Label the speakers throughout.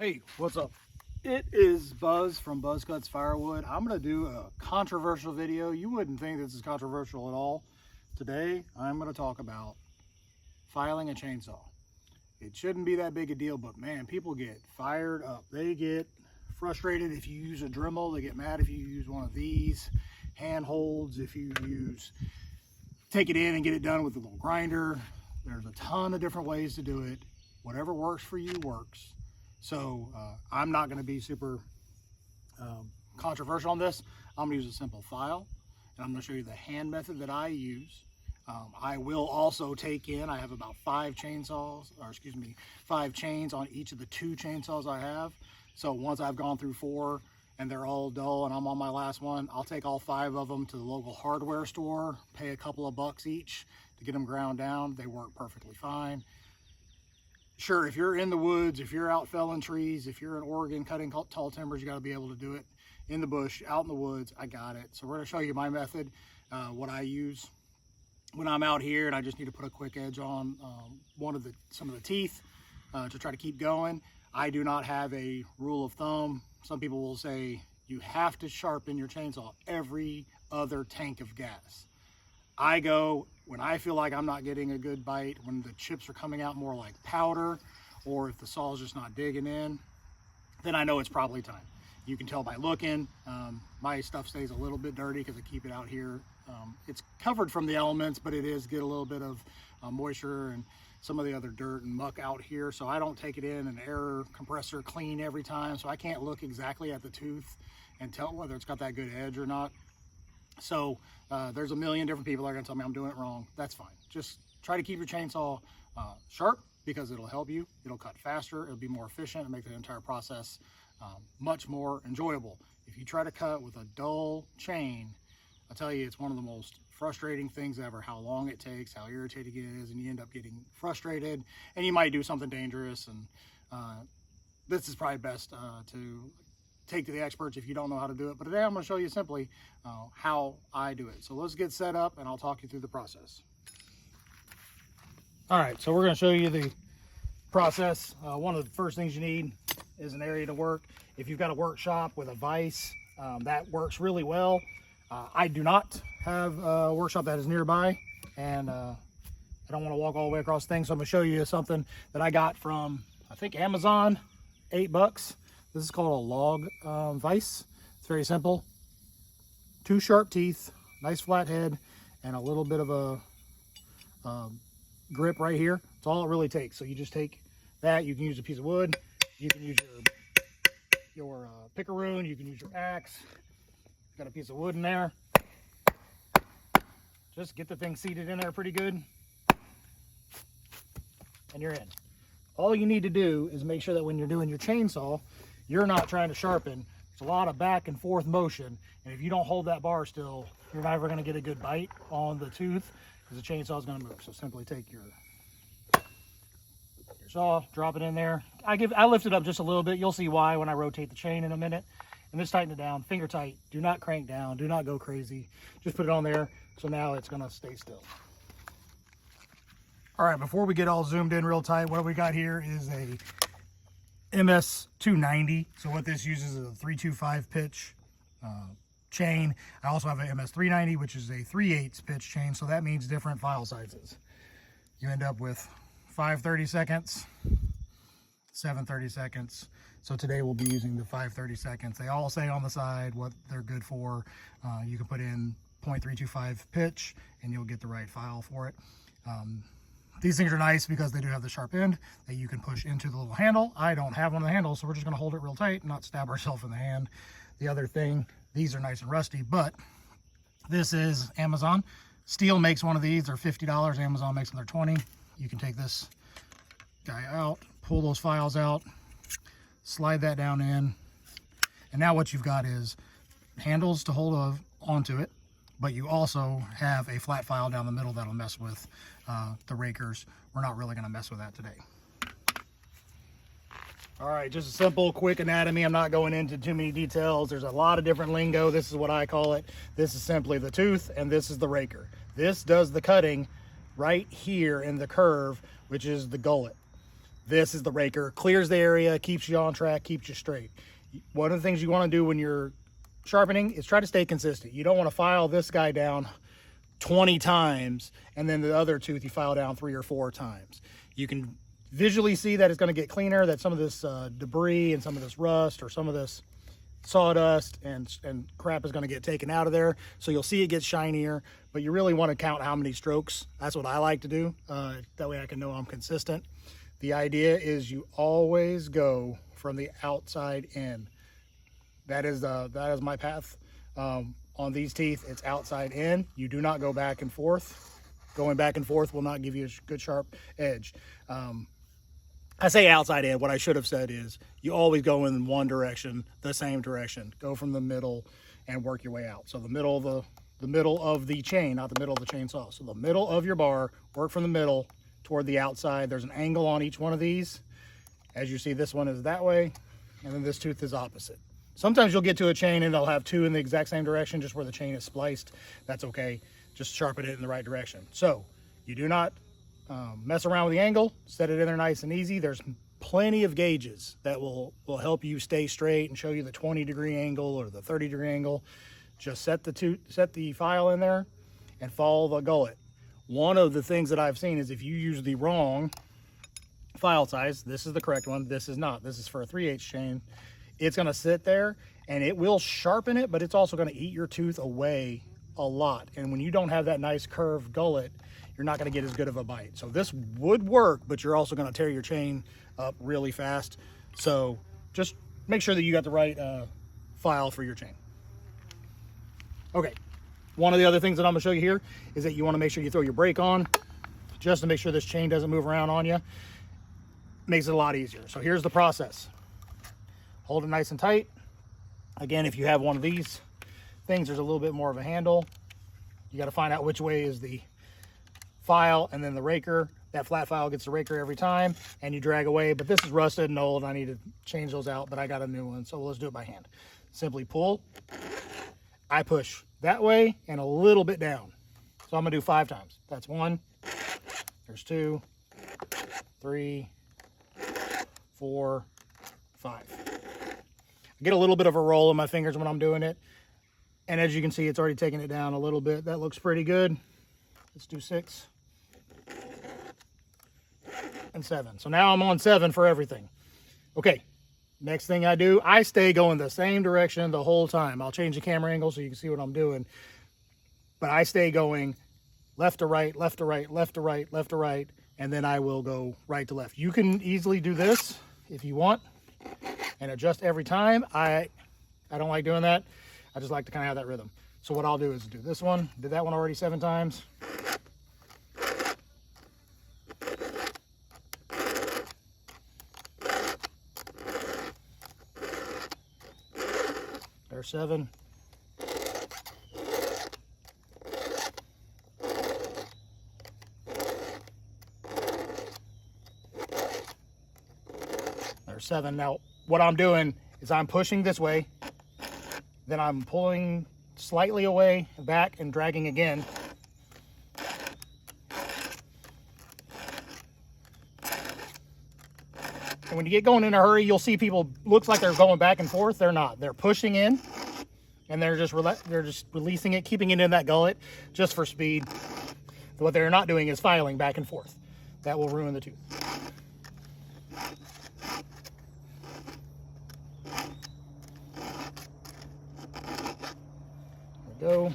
Speaker 1: Hey, what's up? It is Buzz from Buzz Cuts Firewood. I'm going to do a controversial video. You wouldn't think this is controversial at all. Today, I'm going to talk about filing a chainsaw. It shouldn't be that big a deal, but man, people get fired up. They get frustrated if you use a Dremel. They get mad if you use one of these handholds. If you take it in and get it done with a little grinder. There's a ton of different ways to do it. Whatever works for you works. So I'm not going to be super controversial on this. I'm going to use a simple file, and I'm going to show you the hand method that I use. I will also take in, I have about 5 chains on each of the 2 chainsaws I have. So once I've gone through 4 and they're all dull and I'm on my last one, I'll take all 5 of them to the local hardware store, pay a couple of bucks each to get them ground down. They work perfectly fine. Sure, if you're in the woods, if you're out felling trees, if you're in Oregon cutting tall timbers, you got to be able to do it in the bush, out in the woods. I got it. So we're going to show you my method, what I use when I'm out here and I just need to put a quick edge on some of the teeth to try to keep going. I do not have a rule of thumb. Some people will say you have to sharpen your chainsaw every other tank of gas. I go when I feel like I'm not getting a good bite, when the chips are coming out more like powder, or if the saw's just not digging in, then I know it's probably time. You can tell by looking. My stuff stays a little bit dirty because I keep it out here. It's covered from the elements, but it is get a little bit of moisture and some of the other dirt and muck out here. So I don't take it in an air compressor clean every time. So I can't look exactly at the tooth and tell whether it's got that good edge or not. So there's a million different people that are gonna tell me I'm doing it wrong. That's fine. Just try to keep your chainsaw sharp because it'll help you. It'll cut faster. It'll be more efficient and make the entire process much more enjoyable. If you try to cut with a dull chain, I tell you, it's one of the most frustrating things ever, how long it takes, how irritating it is, and you end up getting frustrated and you might do something dangerous. And this is probably best to take to the experts if you don't know how to do it. But today I'm going to show you simply how I do it. So let's get set up and I'll talk you through the process. All right, so we're going to show you the process. One of the first things you need is an area to work. If you've got a workshop with a vise, that works really well. I do not have a workshop that is nearby, and I don't want to walk all the way across things, so I'm going to show you something that I got from, I think, Amazon, $8. This is called a log vise. It's very simple. 2 sharp teeth, nice flat head, and a little bit of a grip right here. That's all it really takes. So you just take that. You can use a piece of wood. You can use your pickaroon. You can use your axe. Got a piece of wood in there. Just get the thing seated in there pretty good. And you're in. All you need to do is make sure that when you're doing your chainsaw, you're not trying to sharpen. It's a lot of back and forth motion. And if you don't hold that bar still, you're never going to get a good bite on the tooth because the chainsaw is going to move. So simply take your saw, drop it in there. I lift it up just a little bit. You'll see why when I rotate the chain in a minute. And just tighten it down, finger tight. Do not crank down, do not go crazy. Just put it on there, so now it's gonna stay still. All right, before we get all zoomed in real tight, what we got here is a MS 290. So what this uses is a 325 pitch chain. I also have a MS 390, which is a 3/8 pitch chain, so that means different file sizes. You end up with 5 30-seconds, 7 30-seconds. So today we'll be using the 5 30-seconds. They all say on the side what they're good for. You can put in 0.325 pitch and you'll get the right file for it. These things are nice because they do have the sharp end that you can push into the little handle. I don't have one of the handles, so we're just gonna hold it real tight and not stab ourselves in the hand. The other thing, these are nice and rusty, but this is Amazon. Steel makes one of these, they're $50. Amazon makes them, they're 20. You can take this guy out, pull those files out, slide that down in, and now what you've got is handles to hold onto it, but you also have a flat file down the middle that'll mess with the rakers. We're not really going to mess with that today. All right, just a simple, quick anatomy. I'm not going into too many details. There's a lot of different lingo. This is what I call it. This is simply the tooth, and this is the raker. This does the cutting right here in the curve, which is the gullet. This is the raker. Clears the area, keeps you on track, keeps you straight. One of the things you want to do when you're sharpening is try to stay consistent. You don't want to file this guy down 20 times and then the other tooth you file down 3 or 4 times. You can visually see that it's going to get cleaner, that some of this debris and some of this rust or some of this sawdust and crap is going to get taken out of there. So you'll see it gets shinier, but you really want to count how many strokes. That's what I like to do. That way I can know I'm consistent. The idea is you always go from the outside in. That is my path. On these teeth, it's outside in. You do not go back and forth. Going back and forth will not give you a good sharp edge. I say outside in. What I should have said is you always go in one direction, the same direction. Go from the middle and work your way out. So the middle of the chain, not the middle of the chainsaw. So the middle of your bar, work from the middle toward the outside. There's an angle on each one of these. As you see, this one is that way, and then this tooth is opposite. Sometimes you'll get to a chain and they'll have 2 in the exact same direction, just where the chain is spliced. That's okay. Just sharpen it in the right direction. So you do not mess around with the angle. Set it in there nice and easy. There's plenty of gauges that will help you stay straight and show you the 20-degree angle or the 30-degree angle. Just set the file in there and follow the gullet. One of the things that I've seen is if you use the wrong file size, this is the correct one, this is not. This is for a 3/8 chain. It's going to sit there and it will sharpen it, but it's also going to eat your tooth away a lot. And when you don't have that nice curved gullet, you're not going to get as good of a bite. So this would work, but you're also going to tear your chain up really fast. So just make sure that you got the right file for your chain. Okay, one of the other things that I'm going to show you here is that you want to make sure you throw your brake on just to make sure this chain doesn't move around on you. Makes it a lot easier. So here's the process. Hold it nice and tight. Again, if you have one of these things, there's a little bit more of a handle. You got to find out which way is the file and then the raker. That flat file gets the raker every time, and you drag away. But this is rusted and old. I need to change those out, but I got a new one, so let's do it by hand. Simply pull. I push that way and a little bit down. So I'm going to do 5 times. That's 1. There's 2, 3, 4, 5. I get a little bit of a roll in my fingers when I'm doing it. And as you can see, it's already taking it down a little bit. That looks pretty good. Let's do 6 and 7. So now I'm on 7 for everything. Okay, next thing I do, I stay going the same direction the whole time. I'll change the camera angle so you can see what I'm doing. But I stay going left to right, left to right, left to right, left to right, and then I will go right to left. You can easily do this if you want and adjust every time. I don't like doing that. I just like to kind of have that rhythm. So what I'll do is do this one. Did that one already 7 times. There's 7. There's 7. Now, what I'm doing is I'm pushing this way, then I'm pulling slightly away, back, and dragging again. And when you get going in a hurry, you'll see people, looks like they're going back and forth. They're not. They're pushing in, and they're just releasing it, keeping it in that gullet just for speed. What they're not doing is filing back and forth. That will ruin the tooth. Go.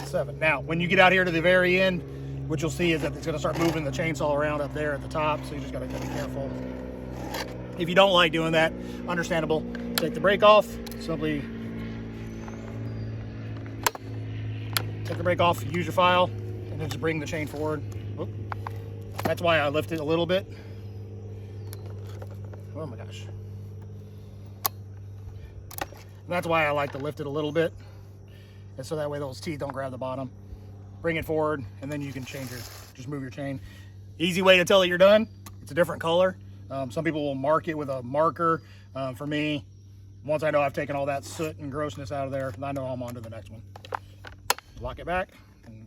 Speaker 1: Seven. Now, when you get out here to the very end, what you'll see is that it's going to start moving the chainsaw around up there at the top, so you just got to be careful. If you don't like doing that, understandable. Take the brake off. Simply take the brake off, use your file, and then just bring the chain forward. Whoop. That's why I lift it a little bit. Oh my gosh. And that's why I like to lift it a little bit. And so that way those teeth don't grab the bottom. Bring it forward, and then you can just move your chain. Easy way to tell that you're done. It's a different color. Some people will mark it with a marker. For me, Once I know I've taken all that soot and grossness out of there, I know I'm on to the next one. Lock it back and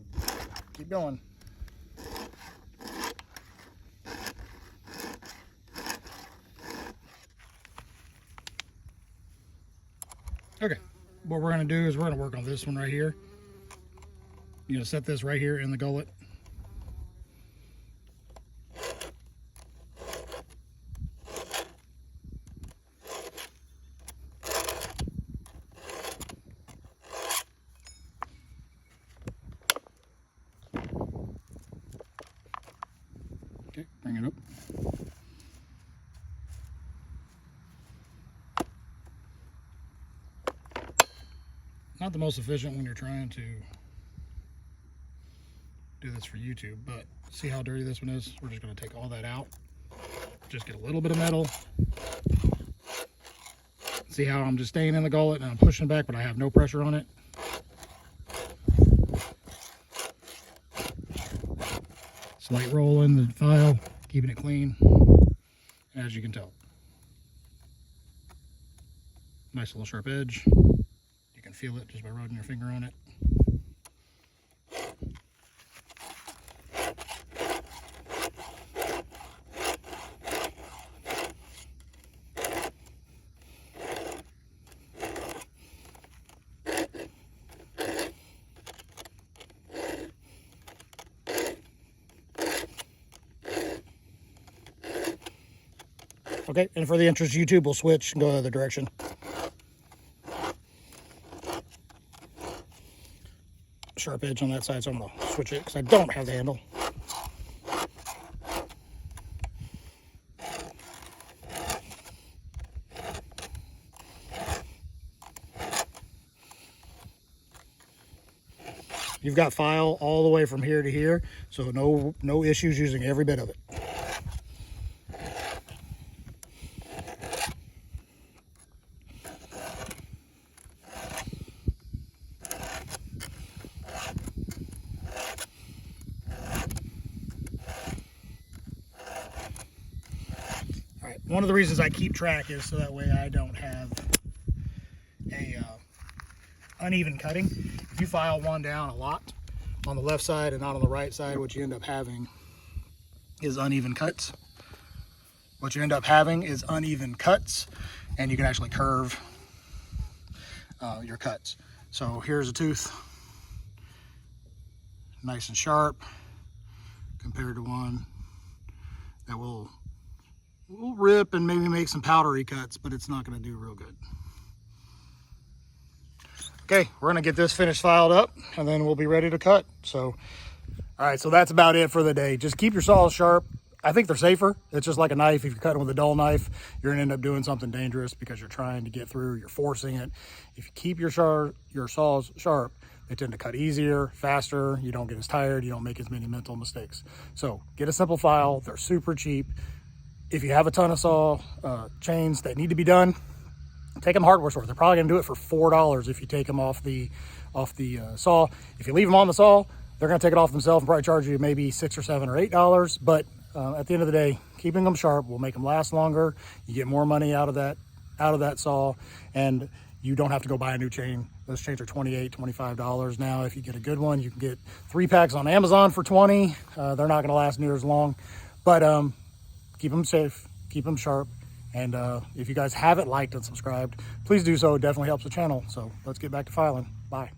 Speaker 1: keep going. Okay, what we're going to do is we're going to work on this one right here. You're going to set this right here in the gullet. Okay, bring it up. Not the most efficient when you're trying to do this for YouTube, but see how dirty this one is? We're just going to take all that out. Just get a little bit of metal. See how I'm just staying in the gullet and I'm pushing back, but I have no pressure on it. Slight roll in the file, keeping it clean, as you can tell. Nice little sharp edge. You can feel it just by rubbing your finger on it. Okay, and for the interest of YouTube, we'll switch and go the other direction. Sharp edge on that side, so I'm going to switch it because I don't have the handle. You've got file all the way from here to here, so no issues using every bit of it. One of the reasons I keep track is so that way I don't have a uneven cutting. If you file one down a lot on the left side and not on the right side, what you end up having is uneven cuts. And you can actually curve your cuts. So here's a tooth, nice and sharp, compared to one that will rip and maybe make some powdery cuts, but it's not going to do real good. Okay, we're going to get this finished filed up and then we'll be ready to cut. So, all right, so that's about it for the day. Just keep your saws sharp. I think they're safer. It's just like a knife. If you're cutting with a dull knife, you're going to end up doing something dangerous because you're trying to get through, you're forcing it. If you keep your saws sharp, they tend to cut easier, faster. You don't get as tired. You don't make as many mental mistakes. So get a simple file. They're super cheap. If you have a ton of saw chains that need to be done, take them hardware store. They're probably going to do it for $4 if you take them off the saw. If you leave them on the saw, they're going to take it off themselves and probably charge you maybe $6 or $7 or $8. But at the end of the day, keeping them sharp will make them last longer. You get more money out of that saw, and you don't have to go buy a new chain. Those chains are $28, $25 now. If you get a good one, you can get 3 packs on Amazon for $20. They're not going to last near as long, but keep them safe, keep them sharp. And if you guys haven't liked and subscribed, please do so. It definitely helps the channel. So let's get back to filing. Bye.